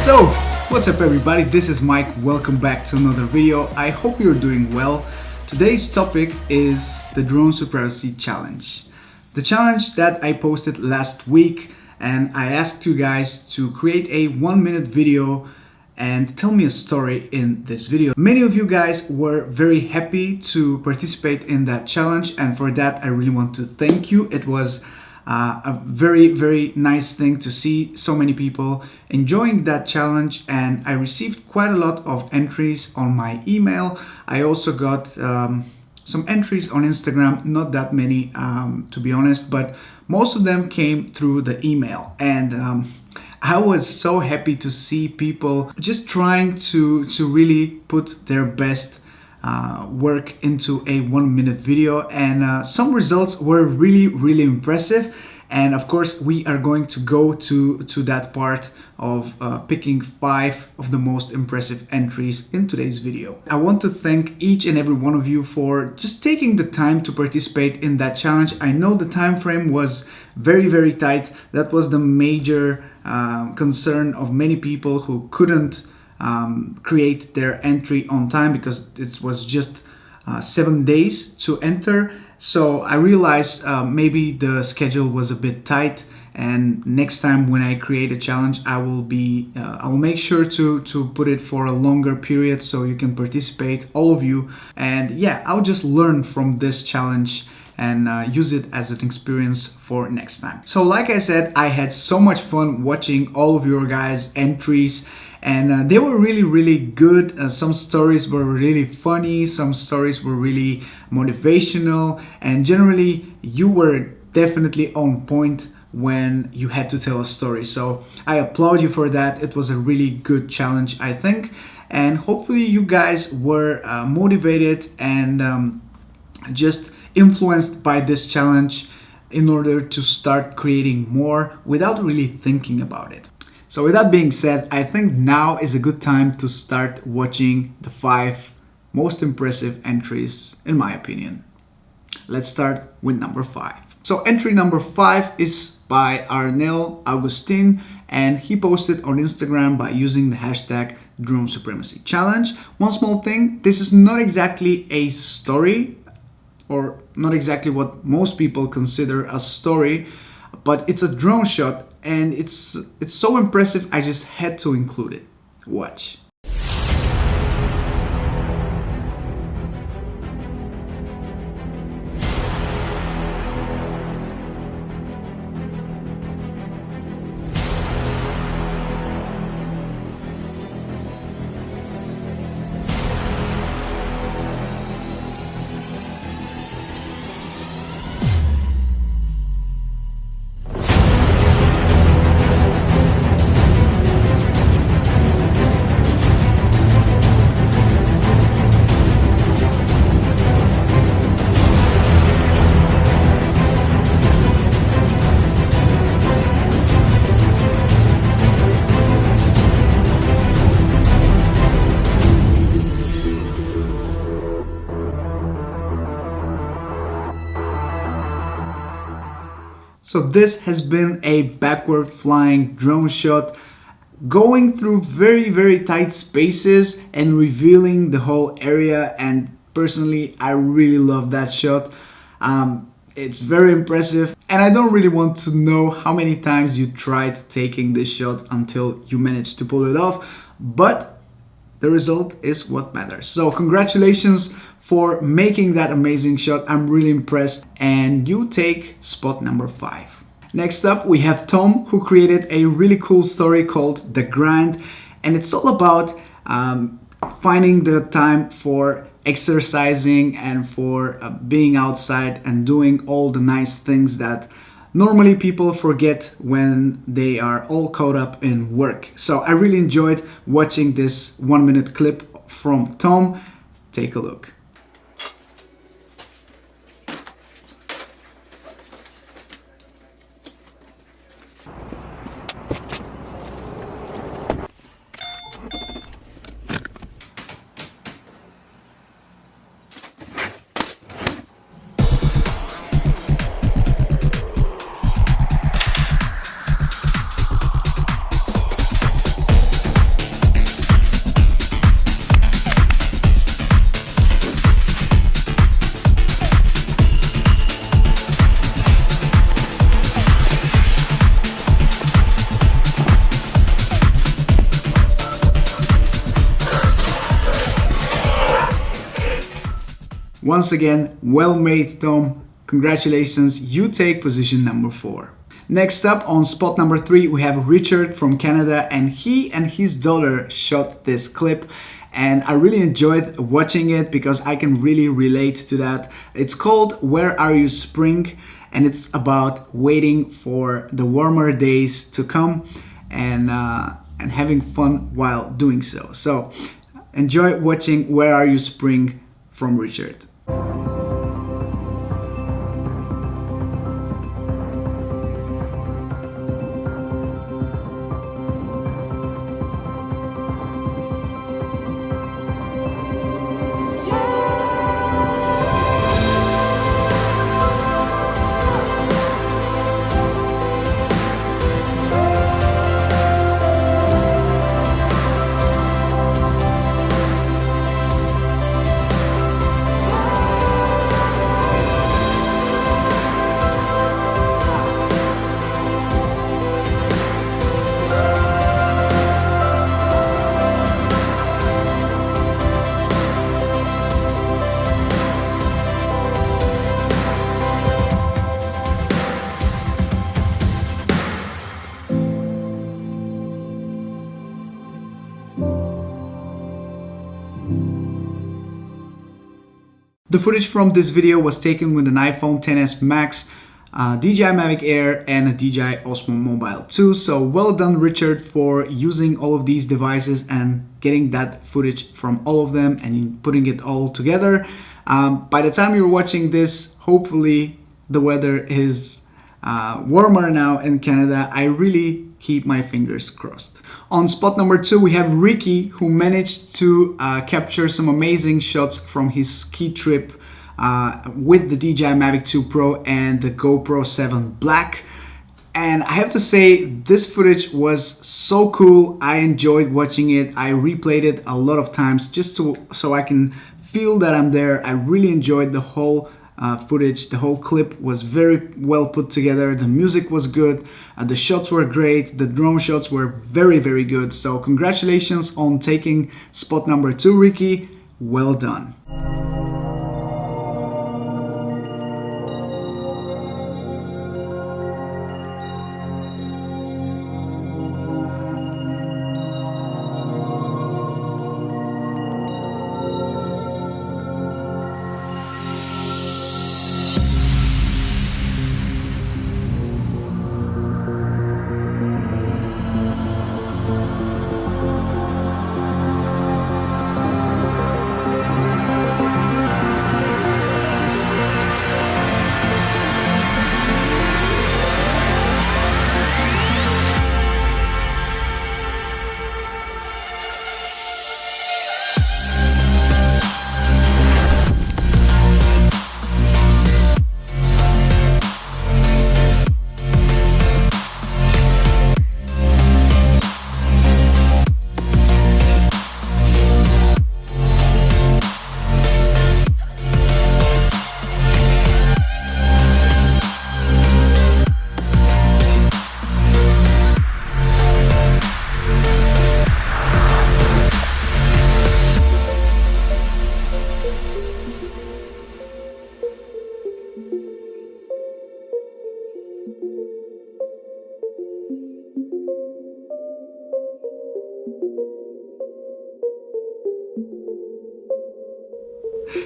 So, what's up everybody, this is Mike, welcome back to another video. I hope you're doing well. Today's topic is the Drone Supremacy Challenge. The challenge that I posted last week, and I asked you guys to create a 1-minute video and tell me a story in this video. Many of you guys were very happy to participate in that challenge, and for that I really want to thank you. It was a very nice thing to see so many people enjoying that challenge, and I received quite a lot of entries on my email. I also got some entries on Instagram, not that many to be honest, but most of them came through the email, and I was so happy to see people just trying to really put their best work into a 1-minute video, and some results were really impressive. And of course we are going to go to that part of picking 5 of the most impressive entries in today's video. I want to thank each and every one of you for just taking the time to participate in that challenge. I know the time frame was very tight. That was the major concern of many people who couldn't create their entry on time because it was just 7 days to enter. So I realized maybe the schedule was a bit tight, and next time when I create a challenge, I will make sure to put it for a longer period so you can participate, all of you. And yeah, I'll just learn from this challenge and use it as an experience for next time. So like I said, I had so much fun watching all of your guys' entries, and they were really good. Some stories were really funny, some stories were really motivational, and generally you were definitely on point when you had to tell a story. So I applaud you for that. It was a really good challenge, I think, and hopefully you guys were motivated and just influenced by this challenge in order to start creating more without really thinking about it. So with that being said, I think now is a good time to start watching the 5 most impressive entries in my opinion. Let's start with number 5. So entry number 5 is by Arnelle Augustine, and he posted on Instagram by using the hashtag Drone Supremacy Challenge. One small thing, this is not exactly a story, or not exactly what most people consider a story, but it's a drone shot, and it's so impressive I just had to include it. Watch. So this has been a backward flying drone shot, going through very tight spaces and revealing the whole area, and personally I really love that shot. It's very impressive, and I don't really want to know how many times you tried taking this shot until you managed to pull it off, but the result is what matters. So congratulations for making that amazing shot. I'm really impressed, and you take spot number 5. Next up we have Tom, who created a really cool story called The Grind, and it's all about finding the time for exercising and for being outside and doing all the nice things that normally people forget when they are all caught up in work. So I really enjoyed watching this 1-minute clip from Tom. Take a look. once again, well made, Tom. Congratulations, you take position number 4. Next up, on spot number 3, we have Richard from Canada, and he and his daughter shot this clip. And I really enjoyed watching it because I can really relate to that. It's called Where Are You Spring? And it's about waiting for the warmer days to come and having fun while doing so. So enjoy watching Where Are You Spring from Richard. The footage from this video was taken with an iPhone XS Max, DJI Mavic Air and a DJI Osmo Mobile 2. So well done, Richard, for using all of these devices and getting that footage from all of them and putting it all together. By the time you're watching this, hopefully the weather is warmer now in Canada. I really keep my fingers crossed. On spot number 2, we have Ricky, who managed to capture some amazing shots from his ski trip with the DJI Mavic 2 Pro and the GoPro 7 Black. And I have to say, this footage was so cool. I enjoyed watching it. I replayed it a lot of times just so I can feel that I'm there. I really enjoyed the whole footage. The whole clip was very well put together. The music was good. The shots were great. The drone shots were very, very good. So congratulations on taking spot number 2, Ricky. Well done.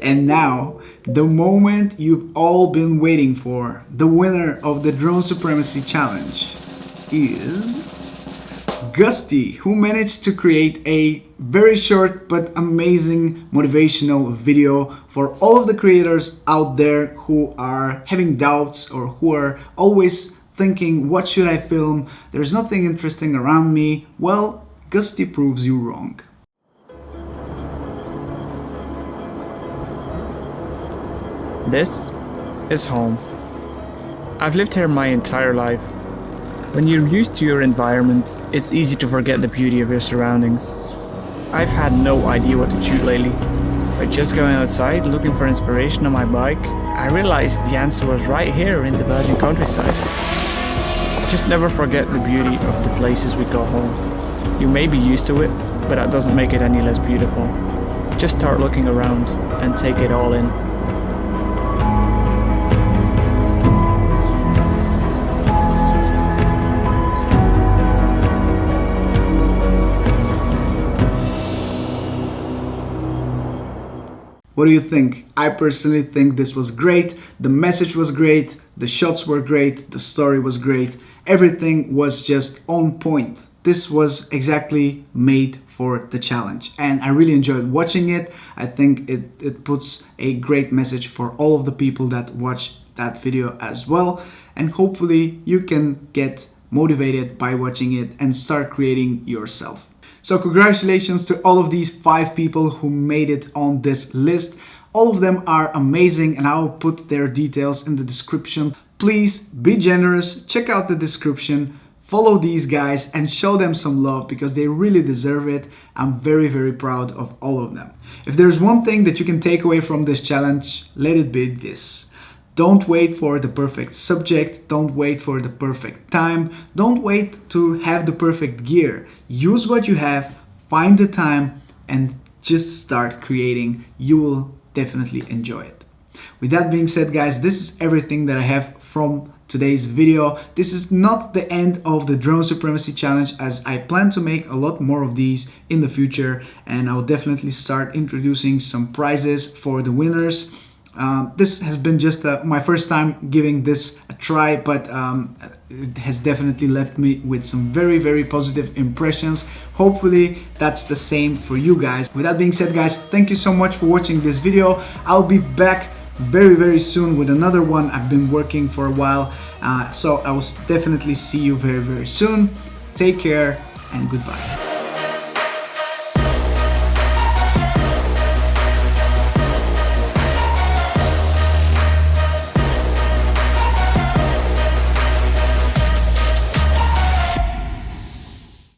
And now, the moment you've all been waiting for, the winner of the Drone Supremacy Challenge is Gusty, who managed to create a very short but amazing motivational video for all of the creators out there who are having doubts or who are always thinking, what should I film? There's nothing interesting around me. Well, Gusty proves you wrong. This is home. I've lived here my entire life. When you're used to your environment, it's easy to forget the beauty of your surroundings. I've had no idea what to shoot lately, but just going outside looking for inspiration on my bike, I realized the answer was right here in the Belgian countryside. Just never forget the beauty of the places we call home. You may be used to it, but that doesn't make it any less beautiful. Just start looking around and take it all in. What do you think? I personally think this was great. The message was great. The shots were great. The story was great. Everything was just on point. This was exactly made for the challenge, and I really enjoyed watching it. I think it puts a great message for all of the people that watch that video as well, and hopefully you can get motivated by watching it and start creating yourself. So congratulations to all of these 5 people who made it on this list. All of them are amazing, and I'll put their details in the description. Please be generous, check out the description, follow these guys and show them some love because they really deserve it. I'm very, very proud of all of them. If there's one thing that you can take away from this challenge, let it be this. Don't wait for the perfect subject, don't wait for the perfect time, don't wait to have the perfect gear. Use what you have, find the time, and just start creating. You will definitely enjoy it. With that being said, guys, this is everything that I have from today's video. This is not the end of the Drone Supremacy Challenge, as I plan to make a lot more of these in the future, and I will definitely start introducing some prizes for the winners. This has been just my first time giving this a try, but it has definitely left me with some very, very positive impressions. Hopefully that's the same for you guys. With that being said, guys, thank you so much for watching this video. I'll be back very, very soon with another one. I've been working for a while, so I will definitely see you very, very soon. Take care and goodbye.